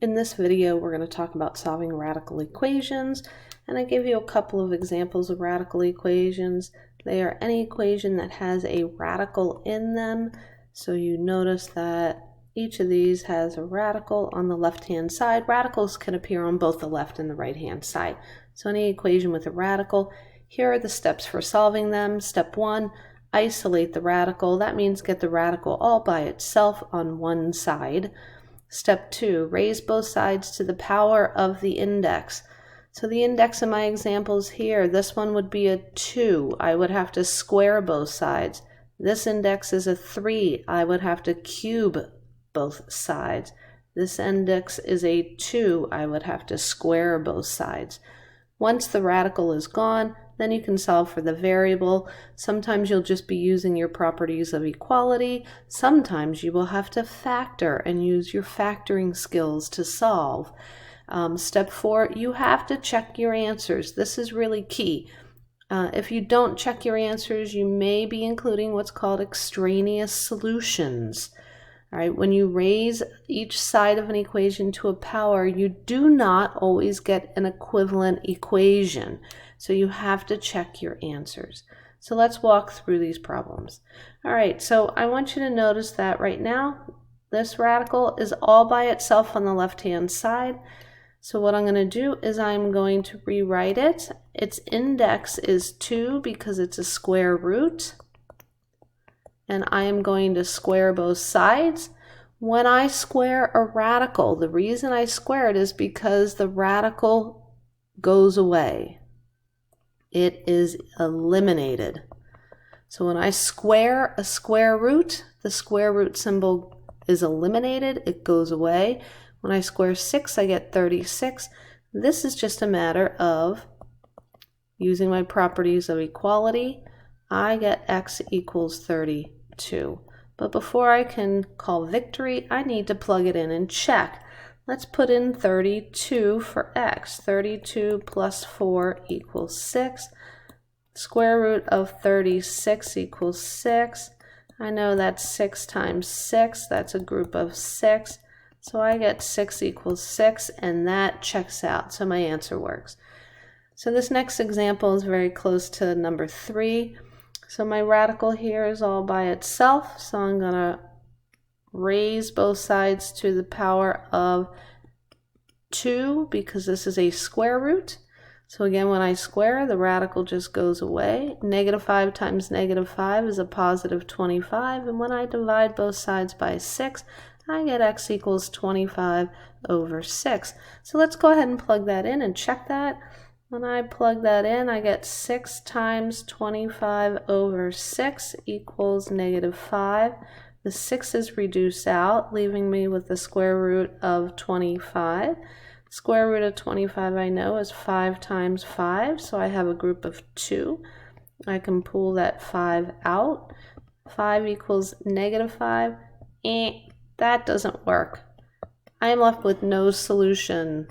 In this video, we're going to talk about solving radical equations, and I gave you a couple of examples of radical equations. They are any equation that has a radical in them. So you notice that each of these has a radical on the left-hand side. Radicals can appear on both the left and the right-hand side. So any equation with a radical, here are the steps for solving them. Step 1, isolate the radical. That means get the radical all by itself on one side. Step 2, raise both sides to the power of the index. So the index in my examples here, this one would be a 2. I would have to square both sides. This index is a 3. I would have to cube both sides. This index is a 2. I would have to square both sides. Once the radical is gone, then you can solve for the variable. Sometimes you'll just be using your properties of equality. Sometimes you will have to factor and use your factoring skills to solve. Step 4, you have to check your answers. This is really key. If you don't check your answers, you may be including what's called extraneous solutions. All right, when you raise each side of an equation to a power, you do not always get an equivalent equation. So you have to check your answers. So let's walk through these problems. All right, so I want you to notice that right now, this radical is all by itself on the left-hand side. So what I'm going to do is I'm going to rewrite it. Its index is 2 because it's a square root. And I am going to square both sides. When I square a radical, the reason I square it is because the radical goes away. It is eliminated. So when I square a square root, the square root symbol is eliminated. It goes away. When I square 6, I get 36. This is just a matter of using my properties of equality. I get x equals 32. But before I can call victory, I need to plug it in and check. Let's put in 32 for x. 32 plus 4 equals 6. Square root of 36 equals 6. I know that's 6 times 6. That's a group of 6. So I get 6 equals 6, and that checks out. So my answer works. So this next example is very close to number 3. So my radical here is all by itself. So I'm going to raise both sides to the power of 2 because this is a square root. So again, when I square, the radical just goes away. Negative 5 times negative 5 is a positive 25. And when I divide both sides by 6, I get x equals 25 over 6. So let's go ahead and plug that in and check that. When I plug that in, I get 6 times 25 over 6 equals negative 5. The 6 is reduced out, leaving me with the square root of 25. Square root of 25 I know is 5 times 5, so I have a group of 2. I can pull that 5 out. 5 equals negative 5. That doesn't work. I am left with no solution.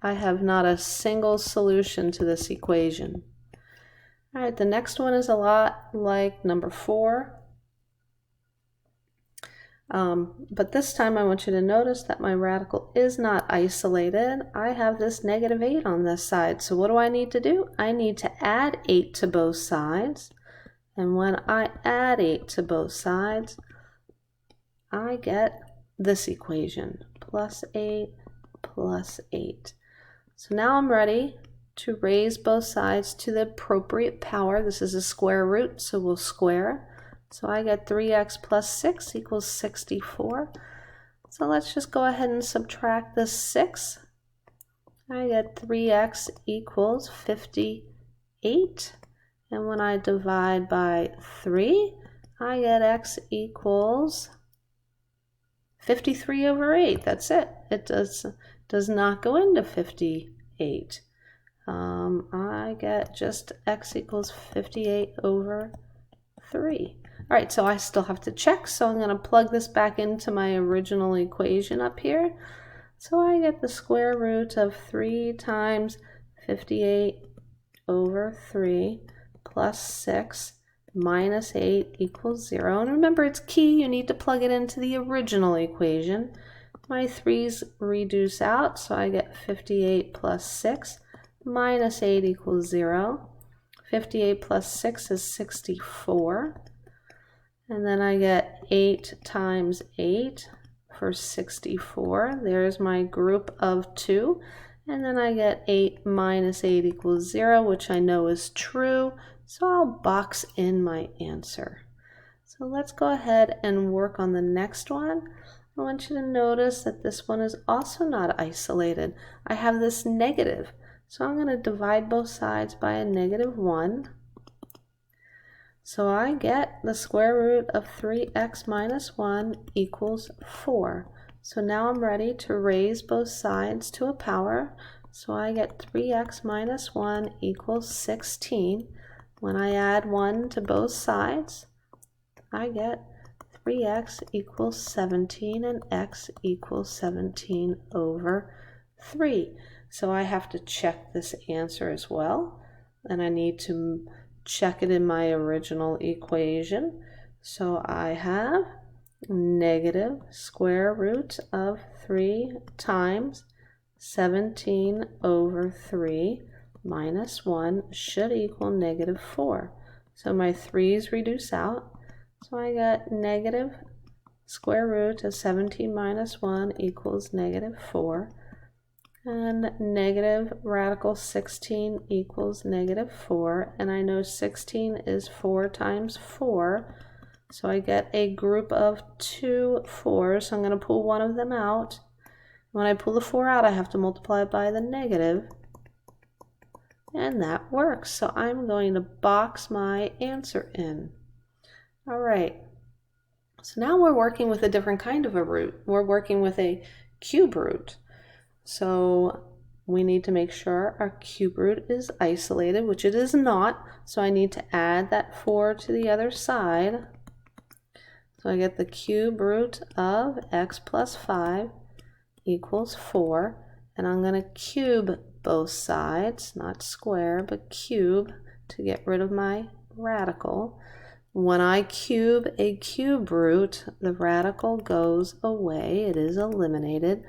I have not a single solution to this equation. All right, the next one is a lot like number 4. But this time I want you to notice that my radical is not isolated. I have this negative 8 on this side. So what do I need to do? I need to add 8 to both sides. And when I add 8 to both sides, I get this equation, plus 8 plus 8. So now I'm ready to raise both sides to the appropriate power. This is a square root, so we'll square. So I get 3x plus 6 equals 64. So let's just go ahead and subtract this 6. I get 3x equals 58. And when I divide by 3, I get x equals 53 over 8. That's it. It does not go into 58. I get just x equals 58 over 3. All right, so I still have to check, so I'm going to plug this back into my original equation up here. So I get the square root of 3 times 58 over 3 plus 6 minus 8 equals 0. And remember, it's key, you need to plug it into the original equation. My 3's reduce out, so I get 58 plus 6 minus 8 equals 0. 58 plus 6 is 64. And then I get 8 times 8 for 64. There's my group of 2. And then I get 8 minus 8 equals 0, which I know is true. So I'll box in my answer. So let's go ahead and work on the next one. I want you to notice that this one is also not isolated. I have this negative. So I'm going to divide both sides by a -1. So I get the square root of 3x minus 1 equals 4. So now I'm ready to raise both sides to a power. So I get 3x minus 1 equals 16. When I add 1 to both sides, I get 3x equals 17 and x equals 17 over 3. So I have to check this answer as well, and I need to check it in my original equation. So I have negative square root of 3 times 17 over 3 minus 1 should equal -4. So my 3's reduce out. So I got negative square root of 17 minus 1 equals -4. And negative radical 16 equals -4. And I know 16 is 4 times 4. So I get a group of 2 4s. So I'm going to pull one of them out. When I pull the 4 out, I have to multiply it by the negative. And that works. So I'm going to box my answer in. All right. So now we're working with a different kind of a root. We're working with a cube root. So we need to make sure our cube root is isolated, which it is not. So I need to add that 4 to the other side. So I get the cube root of x plus 5 equals 4. And I'm going to cube both sides, not square, but cube to get rid of my radical. When I cube a cube root, the radical goes away. It is eliminated.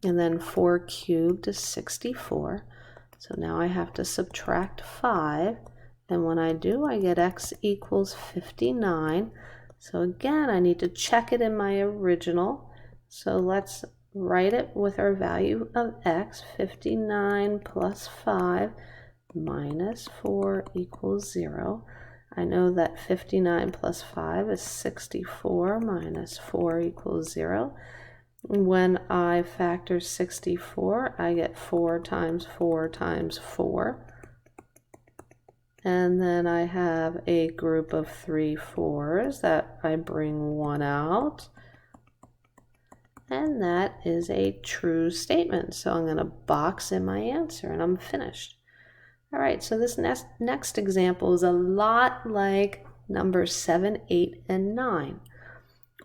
And then 4 cubed is 64. So now I have to subtract 5. And when I do, I get x equals 59. So again, I need to check it in my original. So let's write it with our value of x. 59 plus 5 minus 4 equals 0. I know that 59 plus 5 is 64 minus 4 equals 0. When I factor 64, I get 4 times 4 times 4. And then I have a group of 3 4s that I bring 1 out. And that is a true statement. So I'm going to box in my answer and I'm finished. All right, so this next example is a lot like numbers 7, 8, and 9.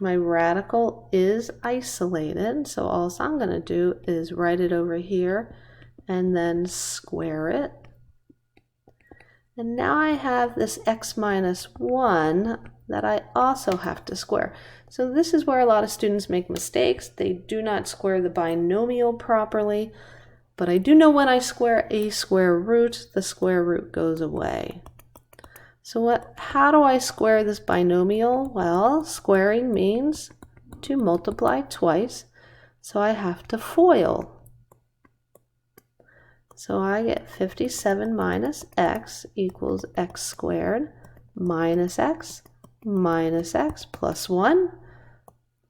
My radical is isolated, so all I'm going to do is write it over here and then square it. And now I have this x minus 1 that I also have to square. So this is where a lot of students make mistakes. They do not square the binomial properly, but I do know when I square a square root, the square root goes away. So how do I square this binomial? Well, squaring means to multiply twice, so I have to FOIL. So I get 57 minus x equals x squared minus x plus 1.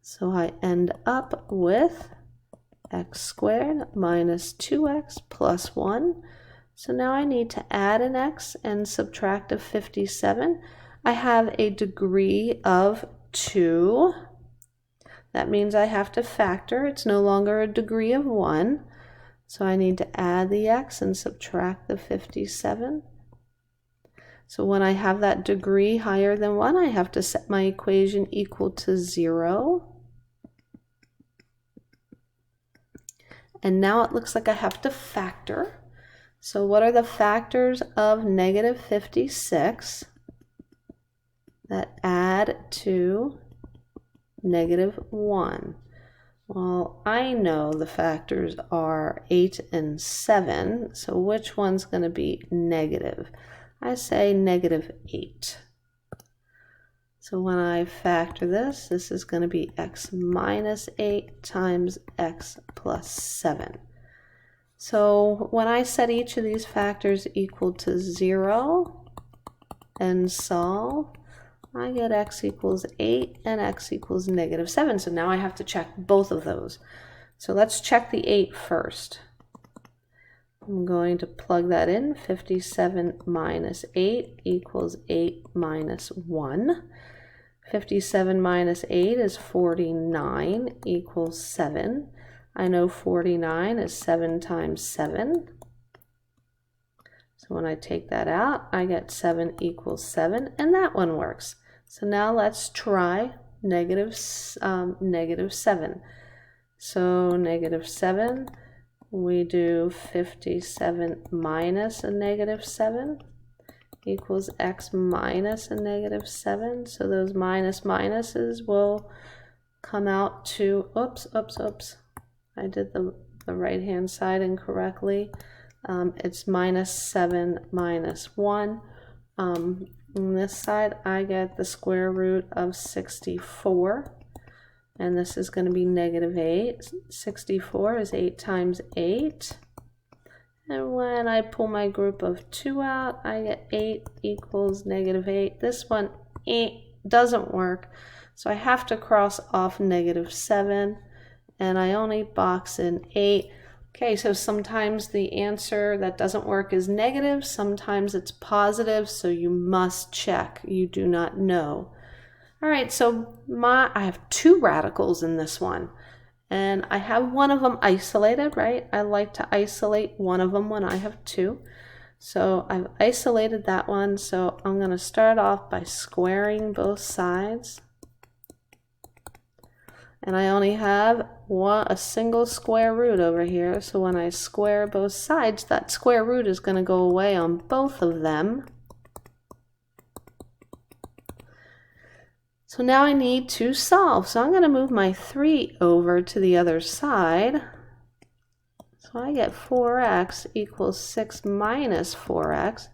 So I end up with x squared minus 2x plus 1. So now I need to add an x and subtract a 57. I have a degree of 2. That means I have to factor. It's no longer a degree of 1. So I need to add the x and subtract the 57. So when I have that degree higher than 1, I have to set my equation equal to 0. And now it looks like I have to factor. So what are the factors of negative 56 that add to negative 1? Well, I know the factors are 8 and 7, so which one's going to be negative? I say negative 8. So when I factor this, this is going to be x minus 8 times x plus 7. So when I set each of these factors equal to 0 and solve, I get x equals 8 and x equals negative 7. So now I have to check both of those. So let's check the 8 first. I'm going to plug that in. 57 minus 8 equals 8 minus 1. 57 minus 8 is 49 equals 7. I know 49 is 7 times 7. So when I take that out, I get 7 equals 7, and that one works. So now let's try negative 7. So negative 7, we do 57 minus a negative 7 equals x minus a negative 7. So those minuses will come out to, oops, I did the right hand side incorrectly. It's minus 7 minus 1. On this side, I get the square root of 64. And this is going to be negative 8. 64 is 8 times 8. And when I pull my group of 2 out, I get 8 equals negative 8. This one doesn't work. So I have to cross off negative 7. And I only box in 8. Okay, so sometimes the answer that doesn't work is negative. Sometimes it's positive. So you must check. You do not know. All right, so I have 2 radicals in this one. And I have one of them isolated, right? I like to isolate one of them when I have 2. So I've isolated that one. So I'm going to start off by squaring both sides. And I only have a single square root over here. So when I square both sides, that square root is going to go away on both of them. So now I need to solve. So I'm going to move my 3 over to the other side. So I get 4x equals 6 minus 4x.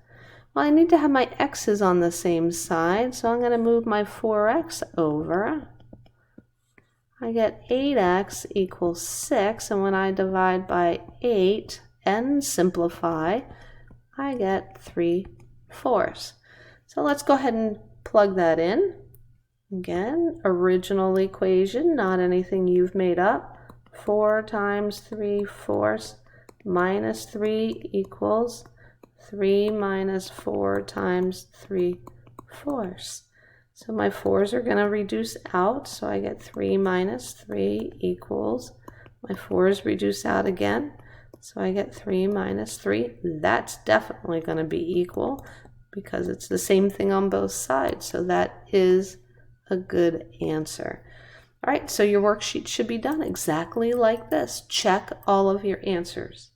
Well, I need to have my x's on the same side. So I'm going to move my 4x over. I get 8x equals 6. And when I divide by 8 and simplify, I get 3/4. So let's go ahead and plug that in. Again, original equation, not anything you've made up. 4 times 3/4 minus 3 equals 3 minus 4 times 3/4. So my 4's are going to reduce out, so I get 3 minus 3 equals, my 4's reduce out again, so I get 3 minus 3. That's definitely going to be equal because it's the same thing on both sides, so that is a good answer. All right, so your worksheet should be done exactly like this. Check all of your answers.